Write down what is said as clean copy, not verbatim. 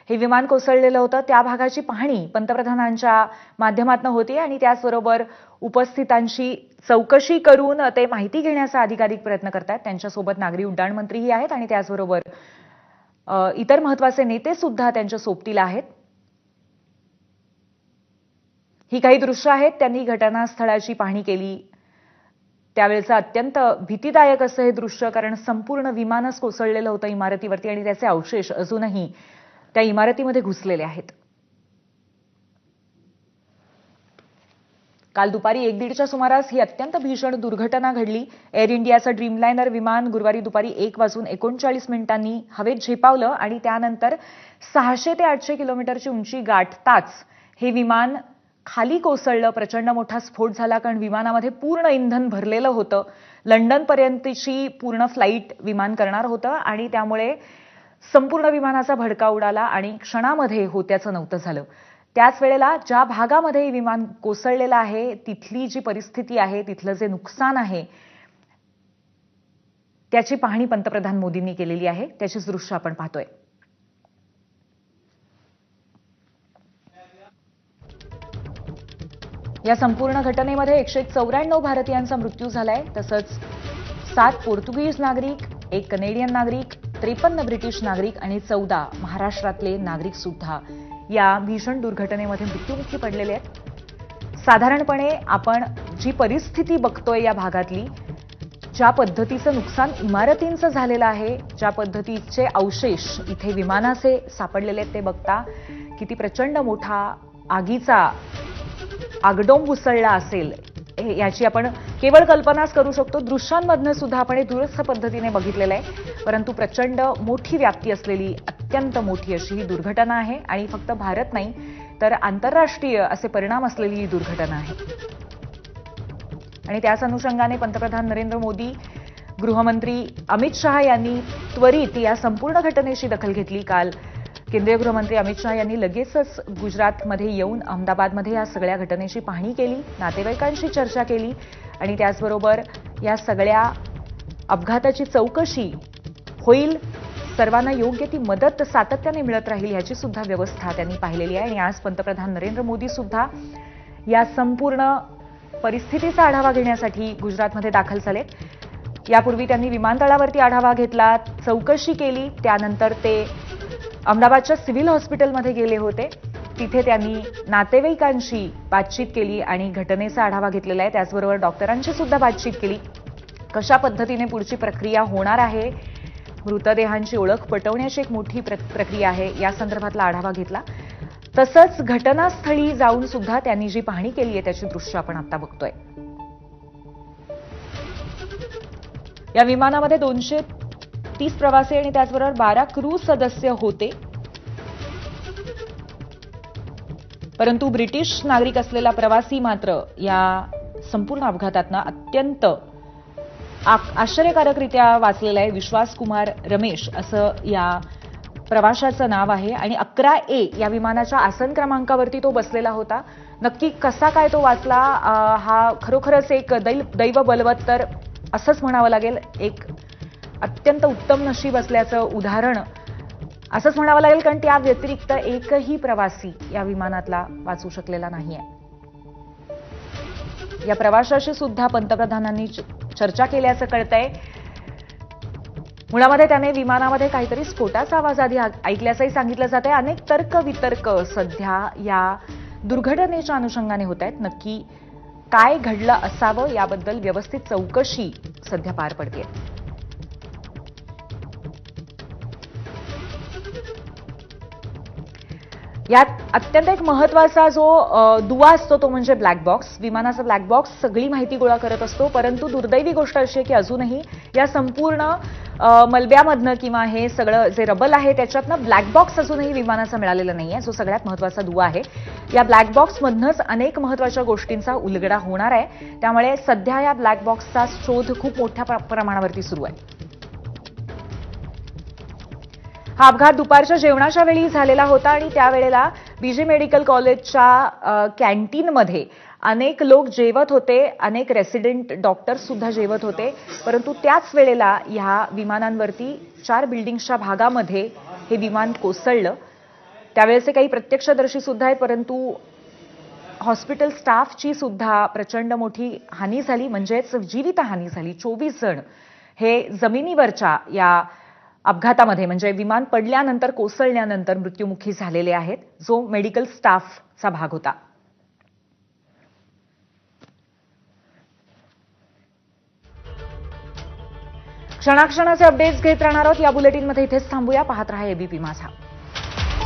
हे विमान कोसळलेलं होतं त्या भागाची पाहणी पंतप्रधानांच्या माध्यमातून होती आणि त्याचबरोबर उपस्थितांची चौकशी करून ते माहिती घेण्याचा अधिकाधिक प्रयत्न करतात। त्यांच्यासोबत नागरी उड्डाण मंत्रीही आहेत आणि त्याचबरोबर इतर महत्त्वाचे नेते सुद्धा त्यांच्या सोबतीला आहेत। ही काही दृश्य आहेत, त्यांनी घटनास्थळाची पाहणी केली त्यावेळेचं अत्यंत भीतीदायक असं हे दृश्य, कारण संपूर्ण विमानच कोसळलेलं होतं इमारतीवरती आणि त्याचे अवशेष अजूनही त्या इमारतीमध्ये घुसलेले आहेत। काल दुपारी 1:30च्या सुमारास ही अत्यंत भीषण दुर्घटना घडली। एअर इंडियाचं ड्रीमलाइनर विमान गुरुवारी दुपारी 1:39 हवेत झेपावलं आणि त्यानंतर 600 ते 800 किलोमीटरची उंची गाठताच हे विमान खाली कोसळलं। प्रचंड मोठा स्फोट झाला, कारण विमानामध्ये पूर्ण इंधन भरलेलं होतं। लंडनपर्यंतची पूर्ण फ्लाईट विमान करणार होतं आणि त्यामुळे संपूर्ण विमानाचा भडका उडाला आणि क्षणामध्ये होत्याचं नव्हतं झालं। त्याच वेळेला ज्या भागामध्ये विमान कोसळलेलं आहे तिथली जी परिस्थिती आहे, तिथलं जे नुकसान आहे, त्याची पाहणी पंतप्रधान मोदींनी केलेली आहे। त्याचीच दृश्य आपण पाहतोय। या संपूर्ण घटनेमध्ये 194 भारतीयांचा मृत्यू झालाय, तसंच 7 पोर्तुगीज नागरिक, 1 कनेडियन नागरिक, 53 ब्रिटिश नागरिक आणि 14 महाराष्ट्रातले नागरिक सुद्धा या भीषण दुर्घटनेमध्ये मृत्युमुखी पडलेले आहेत। साधारणपणे आपण जी परिस्थिती बघतोय या भागातली, ज्या पद्धतीचं नुकसान इमारतींचं झालेलं आहे, ज्या पद्धतीचे अवशेष इथे विमानाचे सापडलेले आहेत, ते बघता किती प्रचंड मोठा आगीचा आगडोंब उसळला असेल याची आपण केवळ कल्पनाच करू शकतो। दृश्यांमधनं सुद्धा आपण हे दूरस्थ पद्धतीने बघितलेलं आहे, परंतु प्रचंड मोठी व्याप्ती असलेली अत्यंत मोठी अशी ही दुर्घटना आहे आणि फक्त भारत नाही तर आंतरराष्ट्रीय असे परिणाम असलेली ही दुर्घटना आहे। आणि त्याच अनुषंगाने पंतप्रधान नरेंद्र मोदी, गृहमंत्री अमित शहा यांनी त्वरित या संपूर्ण घटनेची दखल घेतली। काल केंद्रीय गृहमंत्री अमित शहा यांनी लगेचच गुजरातमध्ये येऊन अहमदाबादमध्ये या सगळ्या घटनेची पाहणी केली, नातेवाईकांशी चर्चा केली आणि त्याचबरोबर या सगळ्या अपघाताची चौकशी होईल, सर्वांना योग्य ती मदत सातत्याने मिळत राहील याची सुद्धा व्यवस्था त्यांनी पाहिलेली आहे। आणि आज पंतप्रधान नरेंद्र मोदी सुद्धा या संपूर्ण परिस्थितीचा आढावा घेण्यासाठी गुजरातमध्ये दाखल झालेत। यापूर्वी त्यांनी विमानतळावरती आढावा घेतला, चौकशी केली, त्यानंतर ते अहमदाबादच्या सिव्हिल हॉस्पिटलमध्ये गेले होते। तिथे त्यांनी नातेवाईकांशी बातचीत केली आणि घटनेचा आढावा घेतलेला आहे। त्याचबरोबर डॉक्टरांशी सुद्धा बातचीत केली, कशा पद्धतीने पुढची प्रक्रिया होणार आहे, मृतदेहांची ओळख पटवण्याची एक मोठी प्रक्रिया आहे, या संदर्भातला आढावा घेतला। तसंच घटनास्थळी जाऊन सुद्धा त्यांनी जी पाहणी केली आहे त्याची दृश्य आपण आता बघतोय। या विमानामध्ये 230 प्रवासी आणि त्याचबरोबर 12 क्रू सदस्य होते, परंतु ब्रिटिश नागरिक असलेला प्रवासी मात्र या संपूर्ण अपघातातनं अत्यंत आश्चर्यकारकरित्या वाचलेला आहे। विश्वास कुमार रमेश असं या प्रवाशाचं नाव आहे आणि 11A या विमानाच्या आसन क्रमांकावरती तो बसलेला होता। नक्की कसा काय तो वाचला हा खरोखरच एक दैव बलवत्तर असंच म्हणावं लागेल। एक अत्यंत उत्तम नशीब असल्याचं उदाहरण असंच म्हणावं लागेल, कारण त्या व्यतिरिक्त एकही प्रवासी या विमानातला वाचू शकलेला नाहीये। या प्रवाशाशी सुद्धा पंतप्रधानांनी चर्चा केल्याचं कळतंय। मुळामध्ये त्याने विमानामध्ये काहीतरी स्फोटाचा आवाज आधी ऐकल्याचंही सांगितलं जातंय। अनेक तर्क वितर्क सध्या या दुर्घटनेच्या अनुषंगाने होत आहेत। नक्की काय घडलं असावं याबद्दल व्यवस्थित चौकशी सध्या पार पडतेय। यात अत्यंत एक महत्वाचा जो दुवा असतो तो म्हणजे ब्लॅक बॉक्स। विमानाचा ब्लॅक बॉक्स सगळी माहिती गोळा करत असतो, परंतु दुर्दैवी गोष्ट अशी आहे की अजूनही या संपूर्ण मलब्यामधनं किंवा हे सगळं जे रबल आहे त्याच्यातनं ब्लॅक बॉक्स अजूनही विमानाचा मिळालेला नाहीये, जो सगळ्यात महत्वाचा दुवा आहे। या ब्लॅक बॉक्समधनंच अनेक महत्वाच्या गोष्टींचा उलगडा होणार आहे, त्यामुळे सध्या या ब्लॅक बॉक्सचा शोध खूप मोठ्या प्रमाणावरती सुरू आहे। हा अपघात दुपारच्या जेवणाच्या वेळी झालेला होता आणि त्यावेळेला बीजे मेडिकल कॉलेजच्या कॅन्टीनमध्ये अनेक लोक जेवत होते, अनेक रेसिडेंट डॉक्टर्स सुद्धा जेवत होते, परंतु त्याच वेळेला ह्या विमानांवरती 4 बिल्डिंग्सच्या भागामध्ये हे विमान कोसळलं त्यावेळेचे काही प्रत्यक्षदर्शी सुद्धा आहेत, परंतु हॉस्पिटल स्टाफची सुद्धा प्रचंड मोठी हानी झाली, म्हणजेच जीवितहानी झाली. 24 जण हे जमिनीवरच्या या अपघातामध्ये म्हणजे विमान पडल्यानंतर कोसळल्यानंतर मृत्युमुखी झालेले आहेत, जो मेडिकल स्टाफचा भाग होता. क्षणाक्षणाचे अपडेट्स घेत राहणार आहोत या बुलेटिनमध्ये. इथेच थांबूया. पाहत रहा एबीपी माझा.